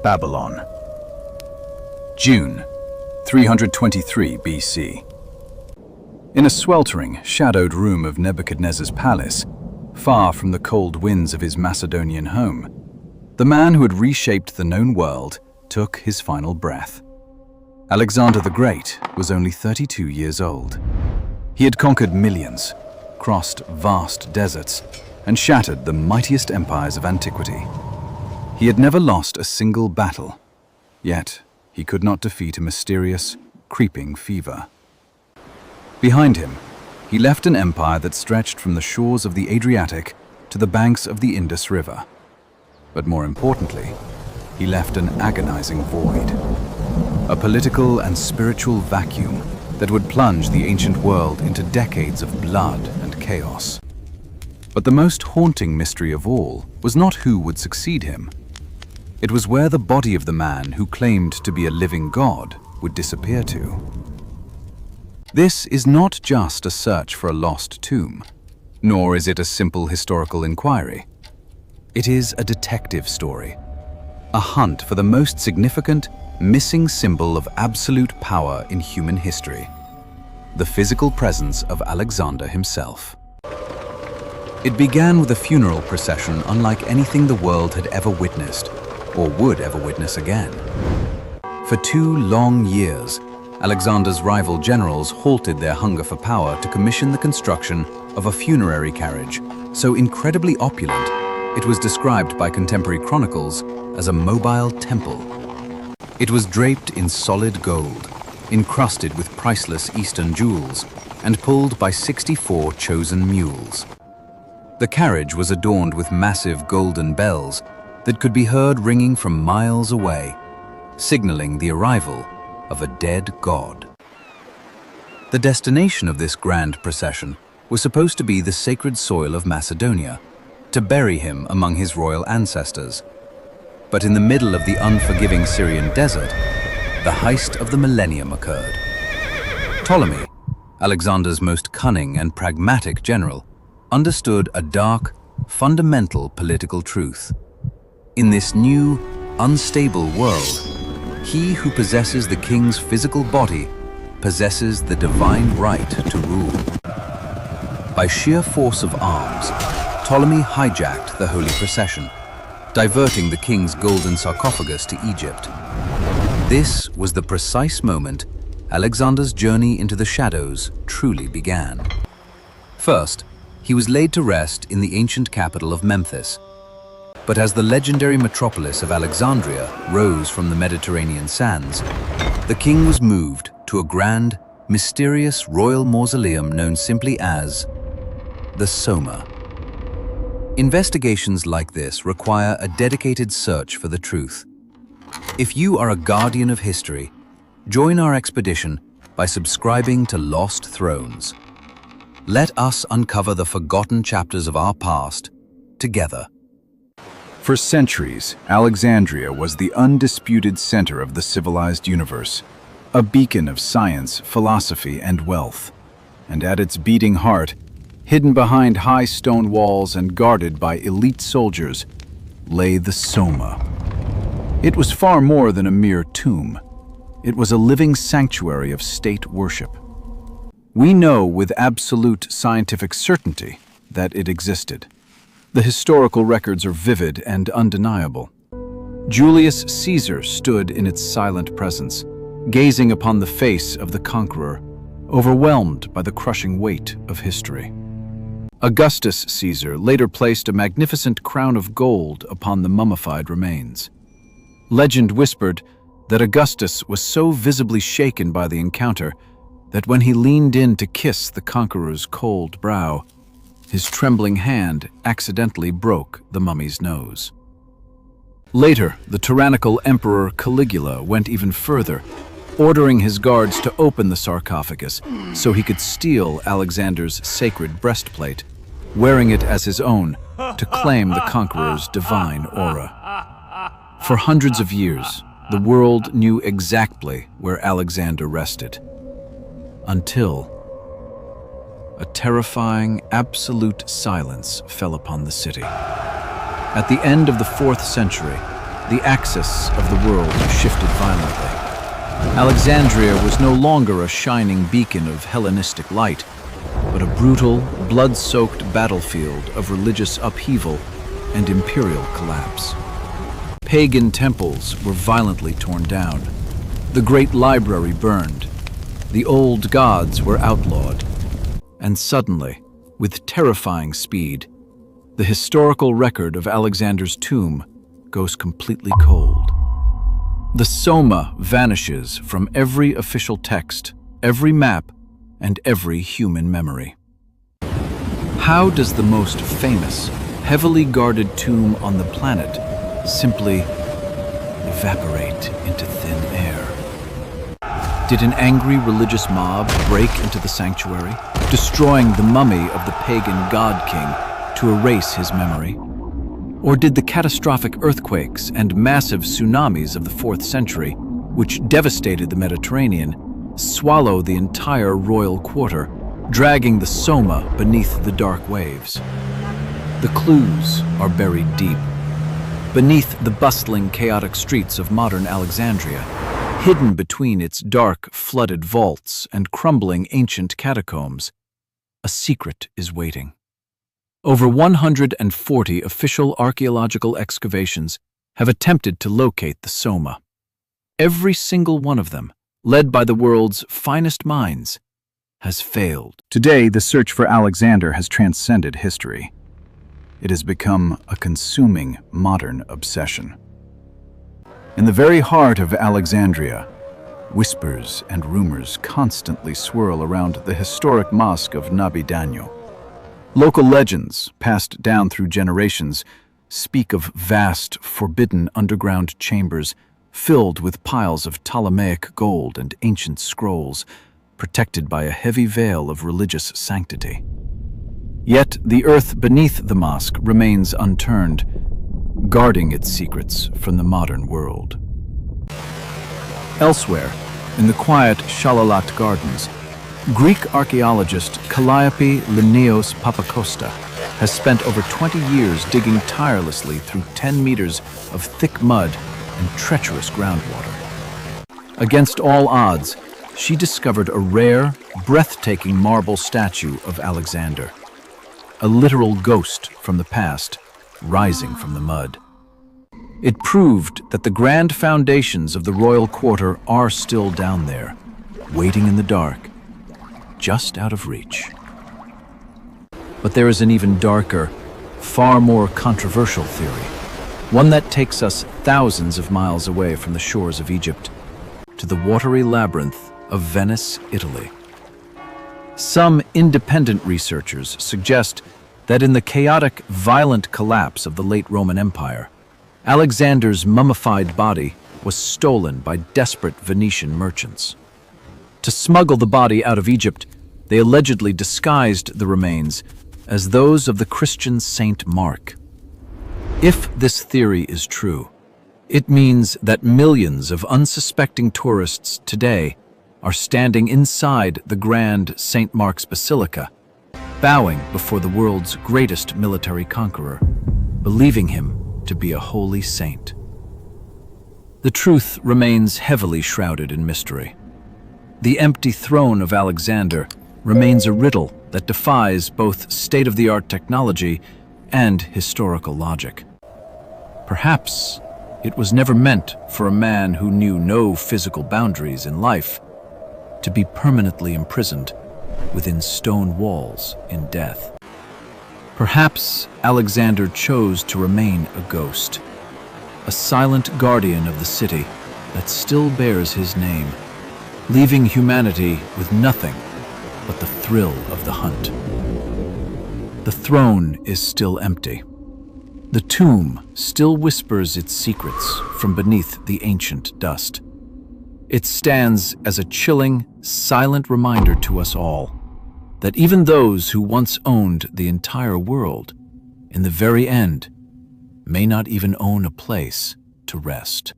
Babylon. June, 323 BC. In a sweltering, shadowed room of Nebuchadnezzar's palace, far from the cold winds of his Macedonian home, the man who had reshaped the known world took his final breath. Alexander the Great was only 32 years old. He had conquered millions, crossed vast deserts, and shattered the mightiest empires of antiquity. He had never lost a single battle, yet he could not defeat a mysterious, creeping fever. Behind him, he left an empire that stretched from the shores of the Adriatic to the banks of the Indus River. But more importantly, he left an agonizing void, a political and spiritual vacuum that would plunge the ancient world into decades of blood and chaos. But the most haunting mystery of all was not who would succeed him. It was where the body of the man who claimed to be a living god would disappear to. This is not just a search for a lost tomb, nor is it a simple historical inquiry. It is a detective story, a hunt for the most significant, missing symbol of absolute power in human history, the physical presence of Alexander himself. It began with a funeral procession unlike anything the world had ever witnessed, or would ever witness again. For 2 long years, Alexander's rival generals halted their hunger for power to commission the construction of a funerary carriage so incredibly opulent it was described by contemporary chronicles as a mobile temple. It was draped in solid gold, encrusted with priceless Eastern jewels, and pulled by 64 chosen mules. The carriage was adorned with massive golden bells that could be heard ringing from miles away, signaling the arrival of a dead god. The destination of this grand procession was supposed to be the sacred soil of Macedonia, to bury him among his royal ancestors. But in the middle of the unforgiving Syrian desert, the heist of the millennium occurred. Ptolemy, Alexander's most cunning and pragmatic general, understood a dark, fundamental political truth. In this new, unstable world, he who possesses the king's physical body possesses the divine right to rule. By sheer force of arms, Ptolemy hijacked the holy procession, diverting the king's golden sarcophagus to Egypt. This was the precise moment Alexander's journey into the shadows truly began. First, he was laid to rest in the ancient capital of Memphis. But as the legendary metropolis of Alexandria rose from the Mediterranean sands, the king was moved to a grand, mysterious royal mausoleum known simply as the Soma. Investigations like this require a dedicated search for the truth. If you are a guardian of history, join our expedition by subscribing to Lost Thrones. Let us uncover the forgotten chapters of our past together. For centuries, Alexandria was the undisputed center of the civilized universe, a beacon of science, philosophy, and wealth. And at its beating heart, hidden behind high stone walls and guarded by elite soldiers, lay the Soma. It was far more than a mere tomb. It was a living sanctuary of state worship. We know with absolute scientific certainty that it existed. The historical records are vivid and undeniable. Julius Caesar stood in its silent presence, gazing upon the face of the conqueror, overwhelmed by the crushing weight of history. Augustus Caesar later placed a magnificent crown of gold upon the mummified remains. Legend whispered that Augustus was so visibly shaken by the encounter that when he leaned in to kiss the conqueror's cold brow, his trembling hand accidentally broke the mummy's nose. Later, the tyrannical Emperor Caligula went even further, ordering his guards to open the sarcophagus so he could steal Alexander's sacred breastplate, wearing it as his own to claim the conqueror's divine aura. For hundreds of years, the world knew exactly where Alexander rested, until a terrifying, absolute silence fell upon the city. At the end of the 4th century, the axis of the world shifted violently. Alexandria was no longer a shining beacon of Hellenistic light, but a brutal, blood-soaked battlefield of religious upheaval and imperial collapse. Pagan temples were violently torn down. The great library burned. The old gods were outlawed. And suddenly, with terrifying speed, the historical record of Alexander's tomb goes completely cold. The Soma vanishes from every official text, every map, and every human memory. How does the most famous, heavily guarded tomb on the planet simply evaporate into thin air? Did an angry religious mob break into the sanctuary, destroying the mummy of the pagan god king to erase his memory? Or did the catastrophic earthquakes and massive tsunamis of the 4th century, which devastated the Mediterranean, swallow the entire royal quarter, dragging the Soma beneath the dark waves? The clues are buried deep. Beneath the bustling, chaotic streets of modern Alexandria, hidden between its dark, flooded vaults and crumbling ancient catacombs, a secret is waiting. Over 140 official archaeological excavations have attempted to locate the Soma. Every single one of them, led by the world's finest minds, has failed. Today, the search for Alexander has transcended history. It has become a consuming modern obsession. In the very heart of Alexandria, whispers and rumors constantly swirl around the historic mosque of Nabi Daniel. Local legends, passed down through generations, speak of vast, forbidden underground chambers filled with piles of Ptolemaic gold and ancient scrolls, protected by a heavy veil of religious sanctity. Yet the earth beneath the mosque remains unturned, guarding its secrets from the modern world. Elsewhere, in the quiet Shalalat Gardens, Greek archaeologist Calliope Linnaeus Papacosta has spent over 20 years digging tirelessly through 10 meters of thick mud and treacherous groundwater. Against all odds, she discovered a rare, breathtaking marble statue of Alexander, a literal ghost from the past, rising from the mud. It proved that the grand foundations of the royal quarter are still down there, waiting in the dark, just out of reach. But there is an even darker, far more controversial theory, one that takes us thousands of miles away from the shores of Egypt, to the watery labyrinth of Venice, Italy. Some independent researchers suggest that in the chaotic, violent collapse of the late Roman Empire, Alexander's mummified body was stolen by desperate Venetian merchants. To smuggle the body out of Egypt, they allegedly disguised the remains as those of the Christian Saint Mark. If this theory is true, it means that millions of unsuspecting tourists today are standing inside the grand St. Mark's Basilica, bowing before the world's greatest military conqueror, believing him to be a holy saint. The truth remains heavily shrouded in mystery. The empty throne of Alexander remains a riddle that defies both state-of-the-art technology and historical logic. Perhaps it was never meant for a man who knew no physical boundaries in life to be permanently imprisoned within stone walls in death. Perhaps Alexander chose to remain a ghost, a silent guardian of the city that still bears his name, leaving humanity with nothing but the thrill of the hunt. The throne is still empty. The tomb still whispers its secrets from beneath the ancient dust. It stands as a chilling, silent reminder to us all that even those who once owned the entire world, in the very end, may not even own a place to rest.